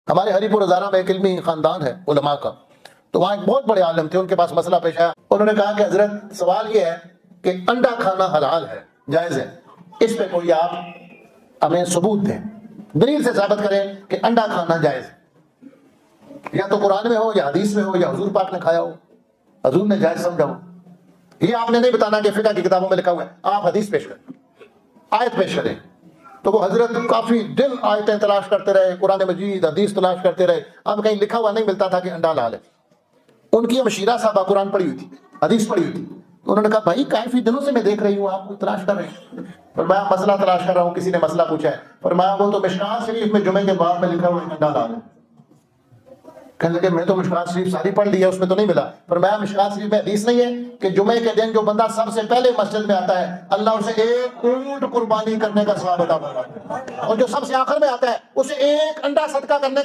ہمارے ہری پور ہزارہ میں ایک علمی خاندان ہے علماء کا، تو وہاں ایک بہت بڑے عالم تھے، ان کے پاس مسئلہ پیش آیا، انہوں نے کہا کہ حضرت سوال یہ ہے کہ انڈا کھانا حلال ہے، جائز ہے، اس پہ کوئی آپ ہمیں ثبوت دیں، دلیل سے ثابت کریں کہ انڈا کھانا جائز ہے، یا تو قرآن میں ہو یا حدیث میں ہو یا حضور پاک نے کھایا ہو، حضور نے جائز سمجھا ہو۔ یہ آپ نے نہیں بتانا کہ فقہ کی کتابوں میں لکھا ہوا ہے، آپ حدیث پیش کریں، آیت پیش کریں۔ تو وہ حضرت کافی دن آیتیں تلاش کرتے رہے، قرآن مجید حدیث تلاش کرتے رہے، اب کہیں لکھا ہوا نہیں ملتا تھا کہ انڈا حلال ہے۔ ان کی مشیرہ صاحبہ قرآن پڑھی ہوئی تھی، حدیث پڑھی ہوئی تھی، تو انہوں نے کہا بھائی کافی دنوں سے میں دیکھ رہی ہوں آپ کو تلاش کر رہے ہیں۔ فرمایا مسئلہ تلاش کر رہا ہوں، کسی نے مسئلہ پوچھا ہے، فرمایا وہ تو مشکوٰۃ شریف میں جمعے کے بعد میں لکھا ہوا ہے انڈا حلال ہے۔ کہنے لگے میں تو مشکوٰۃ شریف ساری پڑھ لی ہے، اس میں تو نہیں ملا۔ فرمایا مشکوٰۃ شریف میں حدیث نہیں ہے کہ جمعے کے دن جو بندہ سب سے پہلے مسجد میں آتا ہے اللہ اسے ایک اونٹ قربانی کرنے کا ثواب عطا فرماتا ہے، اور جو سب سے آخر میں آتا ہے اسے ایک انڈا صدقہ کرنے کا